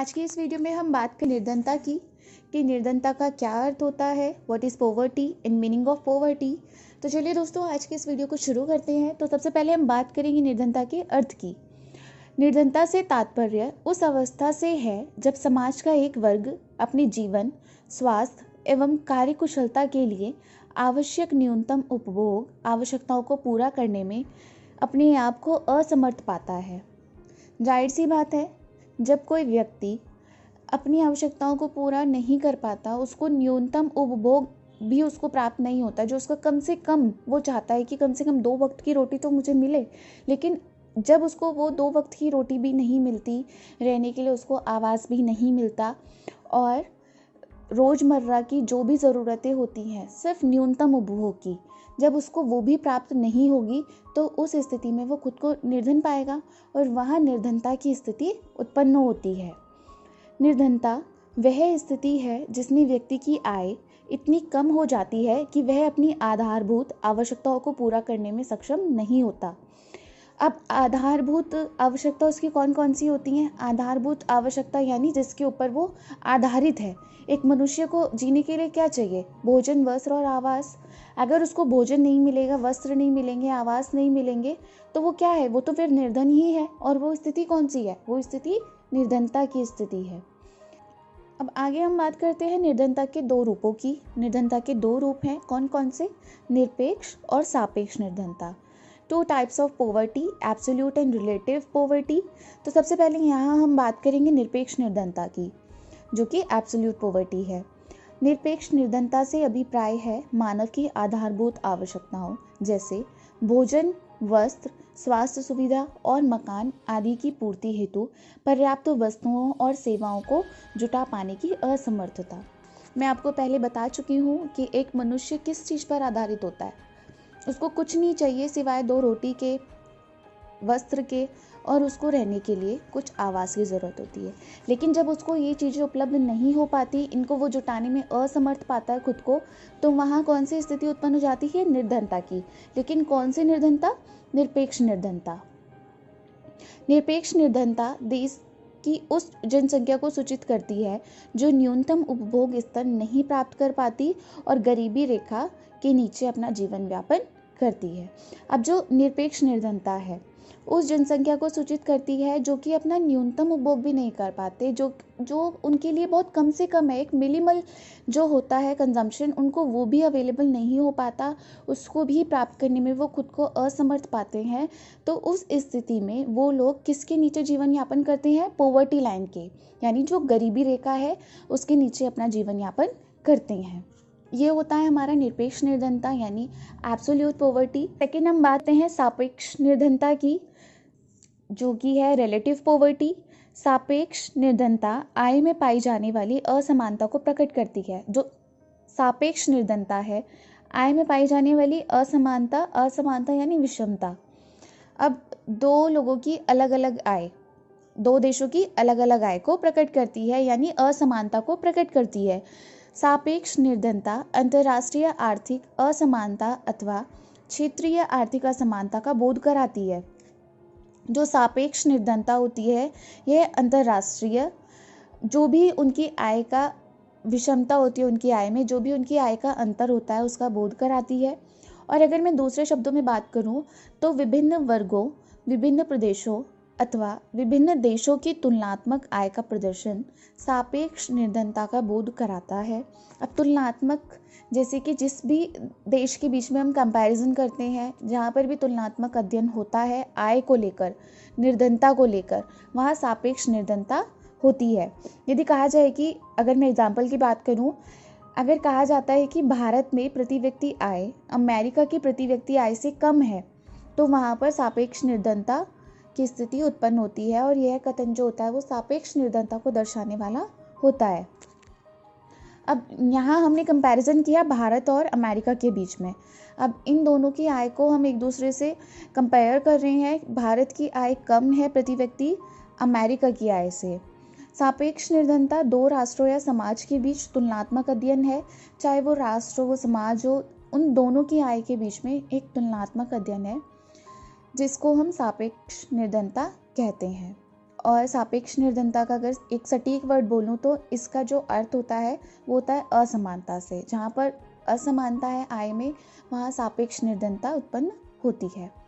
आज की इस वीडियो में हम बात करें निर्धनता की कि निर्धनता का क्या अर्थ होता है, what is poverty and meaning of poverty. तो चलिए दोस्तों, आज के इस वीडियो को शुरू करते हैं। तो सबसे पहले हम बात करेंगे निर्धनता के अर्थ की। निर्धनता से तात्पर्य उस अवस्था से है जब समाज का एक वर्ग अपने जीवन, स्वास्थ्य एवं कार्यकुशलता के लिए आवश्यक न्यूनतम उपभोग आवश्यकताओं को पूरा करने में अपने आप को असमर्थ पाता है। जाहिर सी बात है, जब कोई व्यक्ति अपनी आवश्यकताओं को पूरा नहीं कर पाता, उसको न्यूनतम उपभोग भी उसको प्राप्त नहीं होता, जो उसका कम से कम वो चाहता है कि कम से कम 2 वक्त की रोटी तो मुझे मिले। लेकिन जब उसको वो 2 वक्त की रोटी भी नहीं मिलती, रहने के लिए उसको आवास भी नहीं मिलता और रोज़मर्रा की जो भी ज़रूरतें होती हैं सिर्फ न्यूनतम उपभोग की, जब उसको वो भी प्राप्त नहीं होगी तो उस स्थिति में वो खुद को निर्धन पाएगा और वहाँ निर्धनता की स्थिति उत्पन्न होती है। निर्धनता वह स्थिति है जिसमें व्यक्ति की आय इतनी कम हो जाती है कि वह अपनी आधारभूत आवश्यकताओं को पूरा करने में सक्षम नहीं होता। अब आधारभूत आवश्यकता उसकी कौन कौन सी होती हैं? आधारभूत आवश्यकता यानी जिसके ऊपर वो आधारित है। एक मनुष्य को जीने के लिए क्या चाहिए? भोजन, वस्त्र और आवास। अगर उसको भोजन नहीं मिलेगा, वस्त्र नहीं मिलेंगे, आवास नहीं मिलेंगे तो वो क्या है? वो तो फिर निर्धन ही है। और वो स्थिति कौन सी है? वो स्थिति निर्धनता की स्थिति है। अब आगे हम बात करते हैं निर्धनता के 2 रूपों की। निर्धनता के 2 रूप हैं, कौन कौन से? निरपेक्ष और सापेक्ष निर्धनता। 2 types of poverty, absolute and relative poverty. तो सबसे पहले यहाँ हम बात करेंगे निरपेक्ष निर्धनता की, जो कि एब्सोल्यूट पॉवर्टी है। निरपेक्ष निर्धनता से अभिप्राय है मानव की आधारभूत आवश्यकताओं जैसे भोजन, वस्त्र, स्वास्थ्य सुविधा और मकान आदि की पूर्ति हेतु पर्याप्त वस्तुओं और सेवाओं को जुटा पाने की असमर्थता। मैं आपको पहले बता चुकी हूँ कि एक मनुष्य किस चीज़ पर आधारित होता है। उसको कुछ नहीं चाहिए सिवाय 2 रोटी के, वस्त्र के और उसको रहने के लिए कुछ आवास की ज़रूरत होती है। लेकिन जब उसको ये चीज़ें उपलब्ध नहीं हो पाती, इनको वो जुटाने में असमर्थ पाता है खुद को, तो वहाँ कौन सी स्थिति उत्पन्न हो जाती है? निर्धनता की। लेकिन कौन सी निर्धनता? निरपेक्ष निर्धनता। निरपेक्ष निर्धनता देश की उस जनसंख्या को सूचित करती है जो न्यूनतम उपभोग स्तर नहीं प्राप्त कर पाती और गरीबी रेखा के नीचे अपना जीवन यापन करती है। अब जो निरपेक्ष निर्धनता है उस जनसंख्या को सूचित करती है जो कि अपना न्यूनतम उपभोग भी नहीं कर पाते, जो उनके लिए बहुत कम से कम है। एक मिनिमल जो होता है कंजम्पशन, उनको वो भी अवेलेबल नहीं हो पाता, उसको भी प्राप्त करने में वो खुद को असमर्थ पाते हैं। तो उस स्थिति में वो लोग किसके नीचे जीवन यापन करते हैं? पॉवर्टी लाइन के, यानी जो गरीबी रेखा है उसके नीचे अपना जीवन यापन करते हैं। ये होता है हमारा निरपेक्ष निर्धनता यानी एब्सोल्यूट पॉवर्टी। सेकेंड हम बात करते हैं सापेक्ष निर्धनता की, जो कि है रिलेटिव पॉवर्टी। सापेक्ष निर्धनता आय में पाई जाने वाली असमानता को प्रकट करती है। जो सापेक्ष निर्धनता है, आय में पाई जाने वाली असमानता यानी विषमता। अब 2 लोगों की अलग अलग आय, 2 देशों की अलग अलग आय को प्रकट करती है, यानी असमानता को प्रकट करती है। सापेक्ष निर्धनता अंतर्राष्ट्रीय आर्थिक असमानता अथवा क्षेत्रीय आर्थिक असमानता का बोध कराती है। जो सापेक्ष निर्धनता होती है यह अंतर्राष्ट्रीय, जो भी उनकी आय का विषमता होती है, उनकी आय में जो भी उनकी आय का अंतर होता है उसका बोध कराती है। और अगर मैं दूसरे शब्दों में बात करूं तो विभिन्न वर्गों, विभिन्न प्रदेशों अथवा विभिन्न देशों की तुलनात्मक आय का प्रदर्शन सापेक्ष निर्धनता का बोध कराता है। अब तुलनात्मक, जैसे कि जिस भी देश के बीच में हम कंपैरिजन करते हैं, जहाँ पर भी तुलनात्मक अध्ययन होता है आय को लेकर, निर्धनता को लेकर, वहाँ सापेक्ष निर्धनता होती है। यदि कहा जाए कि, अगर मैं एग्जाम्पल की बात करूँ, अगर कहा जाता है कि भारत में प्रति व्यक्ति आय अमेरिका की प्रति व्यक्ति आय से कम है, तो वहाँ पर सापेक्ष निर्धनता की स्थिति उत्पन्न होती है और यह कथन जो होता है वो सापेक्ष निर्धनता को दर्शाने वाला होता है। अब यहाँ हमने कंपैरिजन किया भारत और अमेरिका के बीच में। अब इन दोनों की आय को हम एक दूसरे से कंपेयर कर रहे हैं। भारत की आय कम है प्रति व्यक्ति अमेरिका की आय से। सापेक्ष निर्धनता 2 राष्ट्रों या समाज के बीच तुलनात्मक अध्ययन है, चाहे वो राष्ट्र हो वो समाज हो, उन दोनों की आय के बीच में एक तुलनात्मक अध्ययन है जिसको हम सापेक्ष निर्धनता कहते हैं। और सापेक्ष निर्धनता का अगर एक सटीक वर्ड बोलूँ तो इसका जो अर्थ होता है वो होता है असमानता से। जहाँ पर असमानता है आय में, वहाँ सापेक्ष निर्धनता उत्पन्न होती है।